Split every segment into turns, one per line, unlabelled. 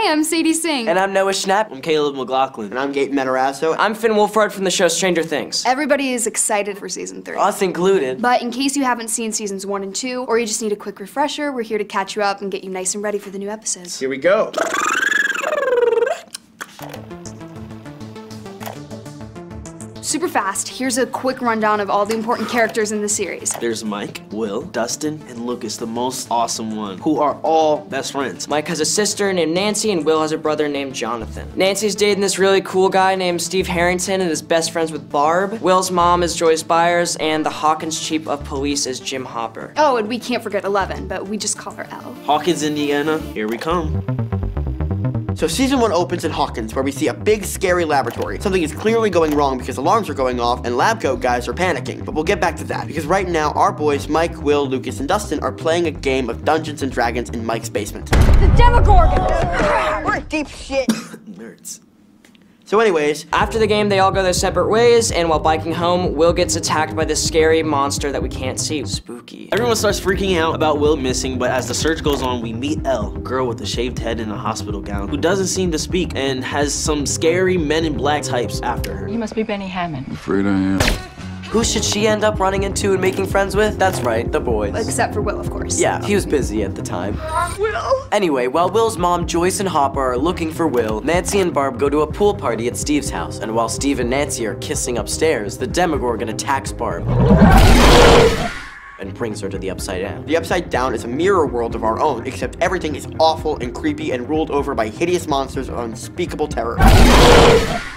Hey, I'm Sadie Singh.
And I'm Noah Schnapp.
I'm Caleb McLaughlin.
And I'm Gaten Matarazzo.
I'm Finn Wolfhard from the show Stranger Things.
Everybody is excited for season 3.
Us included.
But in case you haven't seen seasons 1 and 2, or you just need a quick refresher, we're here to catch you up and get you nice and ready for the new episodes.
Here we go.
Super fast, here's a quick rundown of all the important characters in the series.
There's Mike, Will, Dustin, and Lucas, the most awesome one, who are all best friends.
Mike has a sister named Nancy, and Will has a brother named Jonathan. Nancy's dating this really cool guy named Steve Harrington and is best friends with Barb. Will's mom is Joyce Byers, and the Hawkins chief of police is Jim Hopper.
Oh, and we can't forget 11, but we just call her Elle.
Hawkins, Indiana, here we come.
So season 1 opens in Hawkins, where we see a big, scary laboratory. Something is clearly going wrong because alarms are going off and lab coat guys are panicking. But we'll get back to that, because right now our boys, Mike, Will, Lucas, and Dustin, are playing a game of Dungeons and Dragons in Mike's basement.
The Demogorgon! We're in deep shit.
Nerds.
So anyways,
After the game, they all go their separate ways, and while biking home, Will gets attacked by this scary monster that we can't see. Spooky.
Everyone starts freaking out about Will missing, but as the search goes on, we meet Elle, a girl with a shaved head and a hospital gown, who doesn't seem to speak and has some scary Men in Black types after her.
You must be Benny Hammond.
Afraid I am.
Who should she end up running into and making friends with? That's right, the boys.
Except for Will, of course.
Yeah, he was busy at the time. Will! Anyway, while Will's mom, Joyce, and Hopper are looking for Will, Nancy and Barb go to a pool party at Steve's house, and while Steve and Nancy are kissing upstairs, the Demogorgon attacks Barb and brings her to the Upside Down.
the Upside Down is a mirror world of our own, except everything is awful and creepy and ruled over by hideous monsters of unspeakable terror.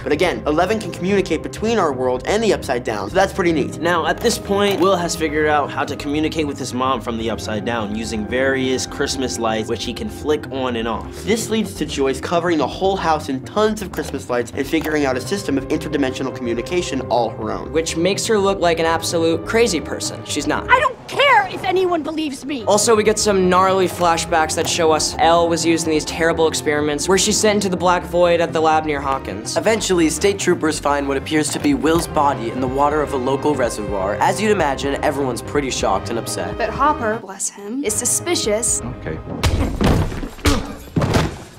But again, 11 can communicate between our world and the Upside Down, so that's pretty neat.
Now, at this point, Will has figured out how to communicate with his mom from the Upside Down using various Christmas lights, which he can flick on and off.
This leads to Joyce covering the whole house in tons of Christmas lights and figuring out a system of interdimensional communication all her own.
Which makes her look like an absolute crazy person. She's not.
I don't care if anyone believes me.
Also, we get some gnarly flashbacks that show us Elle was used in these terrible experiments where she's sent into the Black Void at the lab near Hawkins. Eventually, state troopers find what appears to be Will's body in the water of a local reservoir. As you'd imagine, everyone's pretty shocked and upset.
But Hopper, bless him, is suspicious
Okay.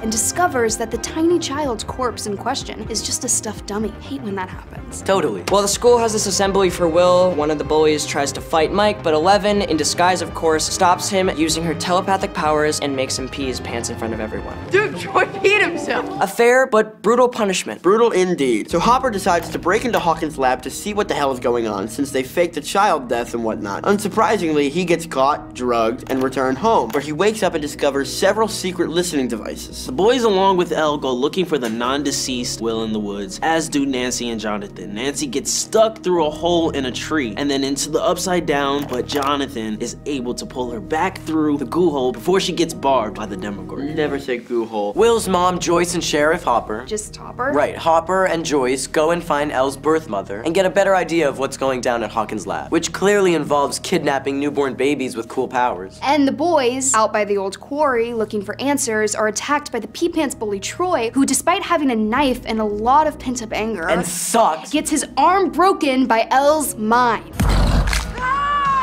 and discovers that the tiny child's corpse in question is just a stuffed dummy. Hate when that happens.
Totally. While the school has this assembly for Will, one of the bullies tries to fight Mike, but 11, in disguise of course, stops him using her telepathic powers and makes him pee his pants in front of everyone.
Dude, Troy peed himself.
A fair but brutal punishment.
Brutal indeed. So Hopper decides to break into Hawkins' lab to see what the hell is going on, since they faked a child death and whatnot. Unsurprisingly, he gets caught, drugged, and returned home, where he wakes up and discovers several secret listening devices.
The boys, along with Elle, go looking for the non-deceased Will in the woods, as do Nancy and Jonathan. Nancy gets stuck through a hole in a tree and then into the Upside Down, but Jonathan is able to pull her back through the goo hole before she gets barbed by the Demogorgon.
Never say goo hole.
Will's mom, Joyce, and Sheriff Hopper.
Just Hopper?
Right, Hopper and Joyce go and find Elle's birth mother and get a better idea of what's going down at Hawkins' lab, which clearly involves kidnapping newborn babies with cool powers.
And the boys, out by the old quarry looking for answers, are attacked by the pee-pants bully Troy, who despite having a knife and a lot of pent-up anger,
And sucks.
gets his arm broken by Elle's mind.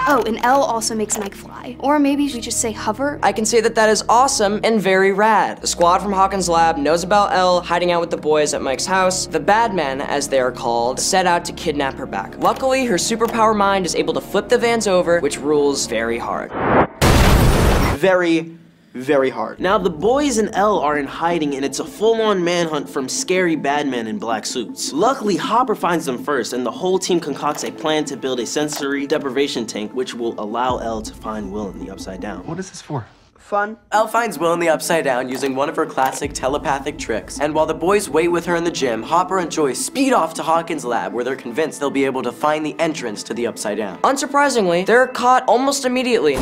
Oh, and Elle also makes Mike fly. Or maybe we just say hover.
I can say that that is awesome and very rad. The squad from Hawkins' lab knows about Elle hiding out with the boys at Mike's house. The bad men, as they are called, set out to kidnap her back. Luckily, her superpower mind is able to flip the vans over, which rules very hard.
Very hard.
Now, the boys and Elle are in hiding, and it's a full-on manhunt from scary bad men in black suits. Luckily, Hopper finds them first, and the whole team concocts a plan to build a sensory deprivation tank, which will allow Elle to find Will in the Upside Down.
What is this for?
Fun.
Elle finds Will in the Upside Down using one of her classic telepathic tricks, and while the boys wait with her in the gym, Hopper and Joyce speed off to Hawkins' lab where they're convinced they'll be able to find the entrance to the Upside Down. Unsurprisingly, they're caught almost immediately.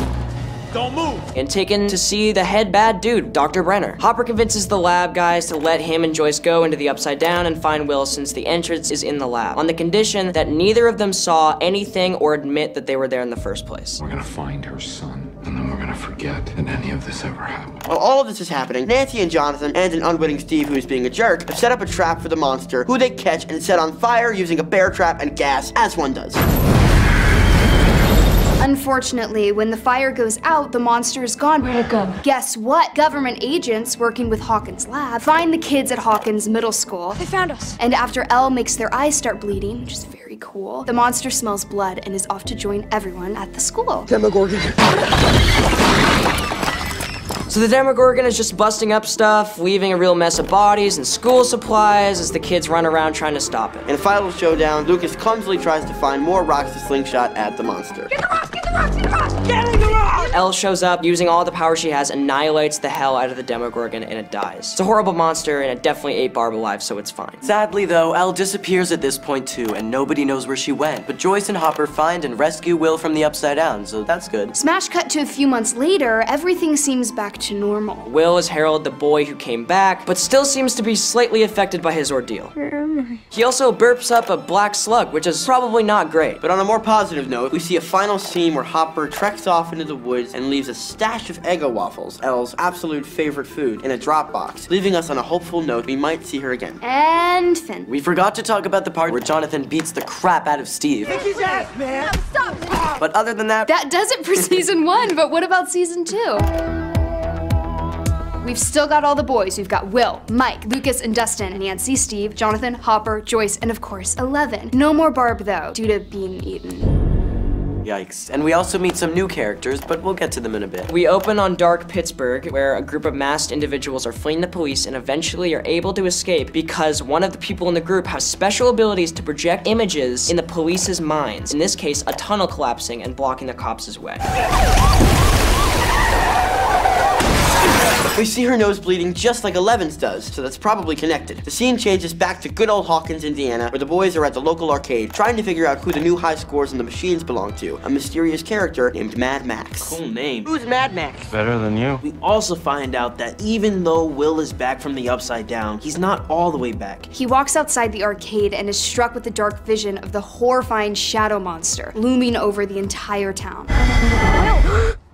Don't move!
And taken to see the head bad dude, Dr. Brenner. Hopper convinces the lab guys to let him and Joyce go into the Upside Down and find Will since the entrance is in the lab, on the condition that neither of them saw anything or admit that they were there in the first place.
We're gonna find her son, and then we're gonna forget that any of this ever happened.
While all of this is happening, Nancy and Jonathan, and an unwitting Steve who is being a jerk, have set up a trap for the monster, who they catch and set on fire using a bear trap and gas, as one does.
Unfortunately, when the fire goes out, the monster is gone.
Where'd it go?
Guess what? Government agents working with Hawkins' lab find the kids at Hawkins Middle School.
They found us.
And after Elle makes their eyes start bleeding, which is very cool, the monster smells blood and is off to join everyone at the school.
Demogorgon.
So the Demogorgon is just busting up stuff, leaving a real mess of bodies and school supplies as the kids run around trying to stop it.
In a final showdown, Lucas clumsily tries to find more rocks to slingshot at the monster.
Get the rocks! Get the rocks! Get the rocks! Get the rocks!
Elle shows up, using all the power she has, annihilates the hell out of the Demogorgon, and it dies. It's a horrible monster, and it definitely ate Barb alive, so it's fine.
Sadly though, Elle disappears at this point too, and nobody knows where she went. But Joyce and Hopper find and rescue Will from the Upside Down, so that's good.
Smash cut to a few months later, everything seems back to normal.
Will is Harold, the boy who came back, but still seems to be slightly affected by his ordeal. He also burps up a black slug, which is probably not great.
But on a more positive note, we see a final scene where Hopper treks off into the woods and leaves a stash of Eggo waffles, Elle's absolute favorite food, in a drop box, leaving us on a hopeful note we might see her again.
And Finn.
We forgot to talk about the part where Jonathan beats the crap out of Steve.
Kick his ass, man! Stop!
But other than that,
That does it for season 1, but what about season 2? We've still got all the boys. We've got Will, Mike, Lucas, and Dustin, Nancy, Steve, Jonathan, Hopper, Joyce, and of course, 11. No more Barb though, due to being eaten.
yikes. And we also meet some new characters, but we'll get to them in a bit.
We open on dark Pittsburgh, where a group of masked individuals are fleeing the police and eventually are able to escape because one of the people in the group has special abilities to project images in the police's minds. In this case, a tunnel collapsing and blocking the cops' way.
We see her nose bleeding just like Eleven's does, so that's probably connected. The scene changes back to good old Hawkins, Indiana, where the boys are at the local arcade trying to figure out who the new high scores in the machines belong to, a mysterious character named Mad Max.
Cool name.
Who's Mad Max?
Better than you.
We also find out that even though Will is back from the Upside Down, he's not all the way back.
He walks outside the arcade and is struck with the dark vision of the horrifying shadow monster looming over the entire town.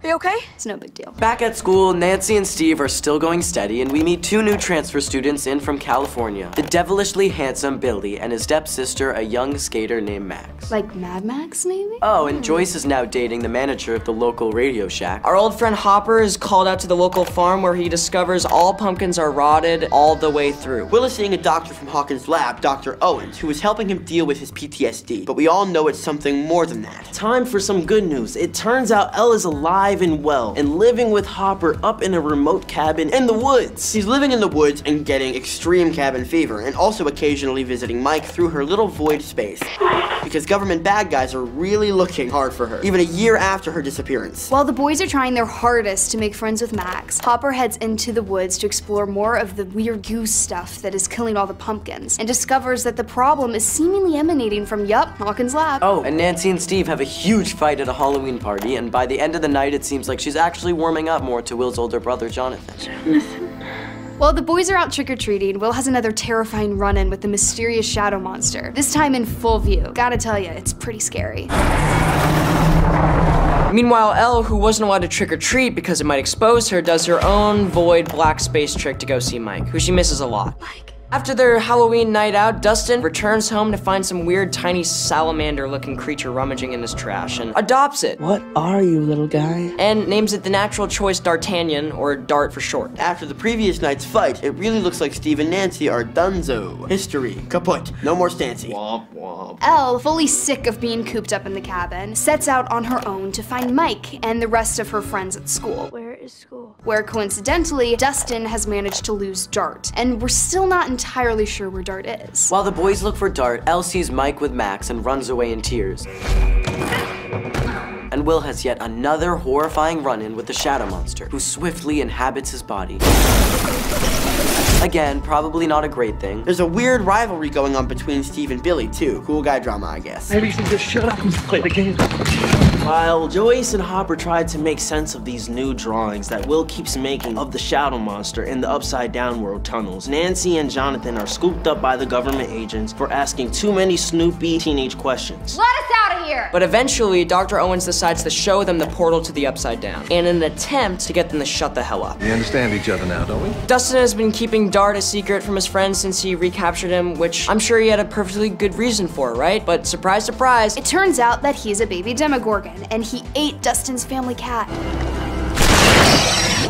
Are you okay?
It's no big deal.
Back at school, Nancy and Steve are still going steady, and we meet two new transfer students in from California. The devilishly handsome Billy and his stepsister, a young skater named Max.
Like Mad Max, maybe?
Oh, and Joyce is now dating the manager of the local Radio Shack.
Our old friend Hopper is called out to the local farm where he discovers all pumpkins are rotted all the way through.
Will is seeing a doctor from Hawkins' lab, Dr. Owens, who is helping him deal with his PTSD, but we all know it's something more than that.
Time for some good news. It turns out Elle is alive and well, and living with Hopper up in a remote cabin in the woods.
She's living in the woods and getting extreme cabin fever, and also occasionally visiting Mike through her little void space. Because government bad guys are really looking hard for her, even a year after her disappearance.
While the boys are trying their hardest to make friends with Max, Hopper heads into the woods to explore more of the weird goose stuff that is killing all the pumpkins, and discovers that the problem is seemingly emanating from, Hawkins' lab.
Oh, and Nancy and Steve have a huge fight at a Halloween party, and by the end of the night it seems like she's actually warming up more to Will's older brother, Jonathan.
While the boys are out trick-or-treating, Will has another terrifying run-in with the mysterious shadow monster, this time in full view. Gotta tell you, it's pretty scary.
Meanwhile, Elle, who wasn't allowed to trick-or-treat because it might expose her, does her own void black space trick to go see Mike, who she misses a lot. After their Halloween night out, Dustin returns home to find some weird tiny salamander-looking creature rummaging in his trash and adopts it.
What are you, little guy?
And names it the natural choice D'Artagnan, or Dart for short.
After the previous night's fight, it really looks like Steve and Nancy are donezo. History kaput. No more Stancy.
Womp womp.
Elle, fully sick of being cooped up in the cabin, sets out on her own to find Mike and the rest of her friends at school.
Where is school?
Where coincidentally, Dustin has managed to lose Dart, and we're still not entirely sure where Dart is.
While the boys look for Dart, Elle sees Mike with Max and runs away in tears. And Will has yet another horrifying run-in with the shadow monster, who swiftly inhabits his body. Again, probably not a great thing.
There's a weird rivalry going on between Steve and Billy, too. Cool guy drama, I guess.
Maybe you should just shut up and play the game.
While Joyce and Hopper tried to make sense of these new drawings that Will keeps making of the shadow monster in the Upside Down world tunnels, Nancy and Jonathan are scooped up by the government agents for asking too many snoopy teenage questions.
Let us out of here!
But eventually, Dr. Owens decides to show them the portal to the Upside Down in an attempt to get them to shut the hell up.
We understand each other now, don't we?
Dustin has been keeping Dart a secret from his friends since he recaptured him, which I'm sure he had a perfectly good reason for, right? But surprise, surprise,
It turns out that he's a baby Demogorgon, and he ate Dustin's family cat.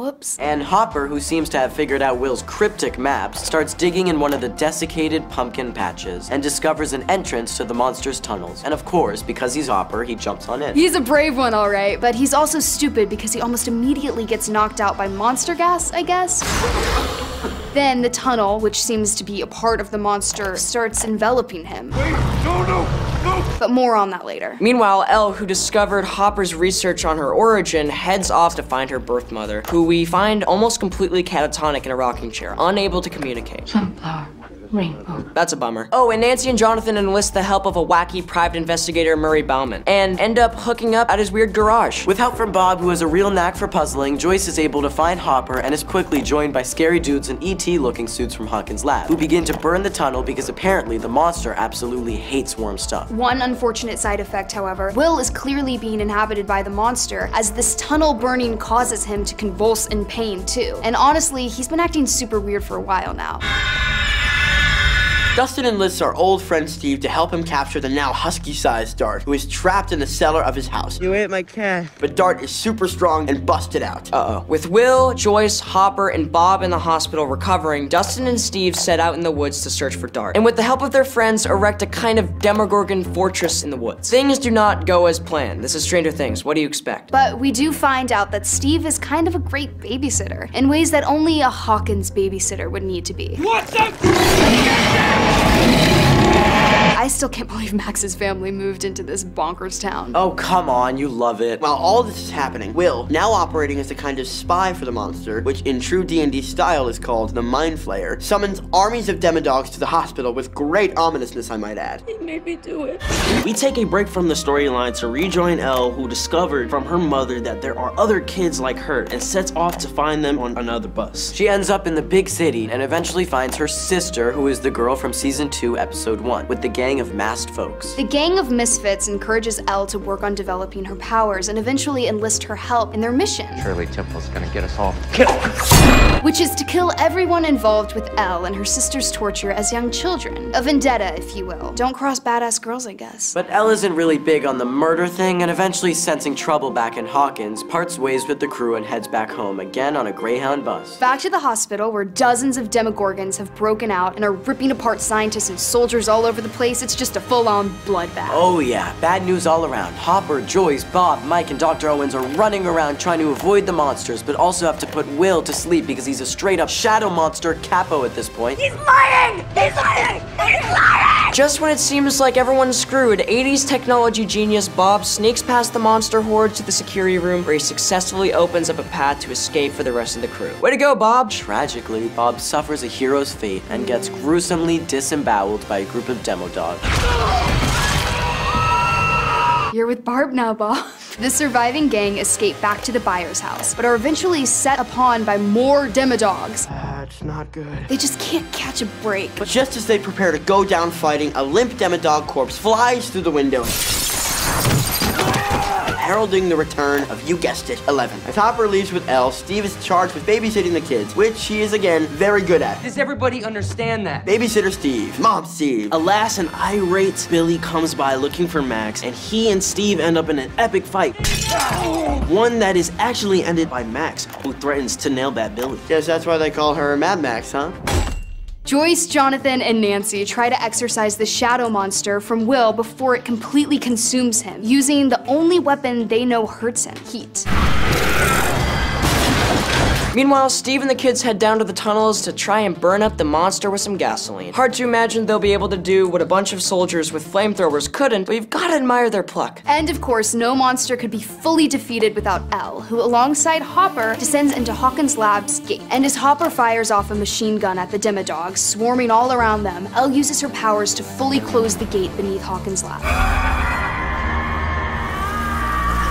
Whoops.
And Hopper, who seems to have figured out Will's cryptic maps, starts digging in one of the desiccated pumpkin patches and discovers an entrance to the monster's tunnels. And of course, because he's Hopper, he jumps on in.
He's a brave one, all right, but he's also stupid because he almost immediately gets knocked out by monster gas, I guess. Then the tunnel, which seems to be a part of the monster, starts enveloping him.
Wait, no.
But more on that later.
Meanwhile, Elle, who discovered Hopper's research on her origin, heads off to find her birth mother, who we find almost completely catatonic in a rocking chair, unable to communicate.
Sunflower. Rainbow.
That's a bummer. Oh, and Nancy and Jonathan enlist the help of a wacky private investigator, Murray Bauman, and end up hooking up at his weird garage.
With help from Bob, who has a real knack for puzzling, Joyce is able to find Hopper and is quickly joined by scary dudes in ET-looking suits from Hawkins' lab, who begin to burn the tunnel because apparently the monster absolutely hates warm stuff.
One unfortunate side effect, however, Will is clearly being inhabited by the monster, as this tunnel burning causes him to convulse in pain too. And honestly, he's been acting super weird for a while now.
Dustin enlists our old friend Steve to help him capture the now husky-sized Dart, who is trapped in the cellar of his house.
You ate my cat.
But Dart is super strong and busted out.
Uh-oh. With Will, Joyce, Hopper, and Bob in the hospital recovering, Dustin and Steve set out in the woods to search for Dart, and with the help of their friends, erect a kind of Demogorgon fortress in the woods. Things do not go as planned. This is Stranger Things. What do you expect?
But we do find out that Steve is kind of a great babysitter, in ways that only a Hawkins babysitter would need to be.
What the?
I still can't believe Max's family moved into this bonkers town.
Oh, come on, you love it.
While all this is happening, Will, now operating as a kind of spy for the monster, which in true D&D style is called the Mind Flayer, summons armies of Demodogs to the hospital with great ominousness, I might add.
He made me do it.
We take a break from the storyline to rejoin Elle, who discovered from her mother that there are other kids like her, and sets off to find them on another bus.
She ends up in the big city and eventually finds her sister, who is the girl from season 2, episode 1, with the gang of masked folks.
The gang of misfits encourages Elle to work on developing her powers and eventually enlist her help in their mission,
Surely Temple's gonna get us all killed.
which is to kill everyone involved with Elle and her sister's torture as young children. A vendetta, if you will. Don't cross badass girls, I guess.
But Elle isn't really big on the murder thing, and eventually sensing trouble back in Hawkins, parts ways with the crew and heads back home, again on a Greyhound bus.
Back to the hospital, where dozens of Demogorgons have broken out and are ripping apart scientists and soldiers all over the place. It's just a full-on bloodbath.
Oh yeah, bad news all around. Hopper, Joyce, Bob, Mike, and Dr. Owens are running around trying to avoid the monsters, but also have to put Will to sleep because he's a straight-up shadow monster capo at this point.
He's lying! He's lying! He's lying!
Just when it seems like everyone's screwed, 80s technology genius Bob sneaks past the monster horde to the security room, where he successfully opens up a path to escape for the rest of the crew. Way to go, Bob!
Tragically, Bob suffers a hero's fate and gets gruesomely disemboweled by a group of Demodogs.
You're with Barb now, Bob. The surviving gang escape back to the buyer's house, but are eventually set upon by more Demodogs.
That's not good.
They just can't catch a break.
But just as they prepare to go down fighting, a limp Demodog corpse flies through the window, heralding the return of, you guessed it, 11. As Hopper leaves with Elle, Steve is charged with babysitting the kids, which he is, again, very good at.
Does everybody understand that?
Babysitter Steve. Mom Steve.
Alas, an irate Billy comes by looking for Max, and he and Steve end up in an epic fight. One that is actually ended by Max, who threatens to nail that Billy.
Guess that's why they call her Mad Max, huh?
Joyce, Jonathan, and Nancy try to exorcise the shadow monster from Will before it completely consumes him, using the only weapon they know hurts him, heat.
Meanwhile, Steve and the kids head down to the tunnels to try and burn up the monster with some gasoline. Hard to imagine they'll be able to do what a bunch of soldiers with flamethrowers couldn't, but you've gotta admire their pluck.
And of course, no monster could be fully defeated without Elle, who alongside Hopper descends into Hawkins' lab's gate. And as Hopper fires off a machine gun at the Demodogs, swarming all around them, Elle uses her powers to fully close the gate beneath Hawkins' lab.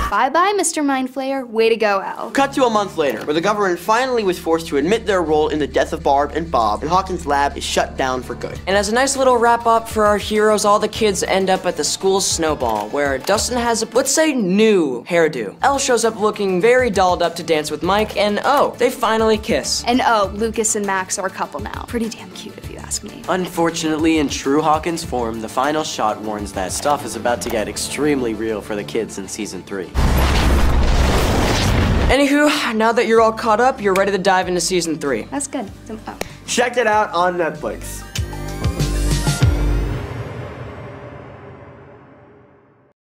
Bye-bye, Mr. Mindflayer. Way to go, Elle.
Cut to a month later, where the government finally was forced to admit their role in the death of Barb and Bob, and Hawkins' lab is shut down for good.
And as a nice little wrap-up for our heroes, all the kids end up at the school's snowball, where Dustin has a, let's say, new hairdo. Elle shows up looking very dolled up to dance with Mike, and oh, they finally kiss.
And oh, Lucas and Max are a couple now. Pretty damn cute if you ask me.
Unfortunately, in true Hawkins form, the final shot warns that stuff is about to get extremely real for the kids in season 3.
Anywho, now that you're all caught up, you're ready to dive into season 3.
That's good.
Check it out on Netflix.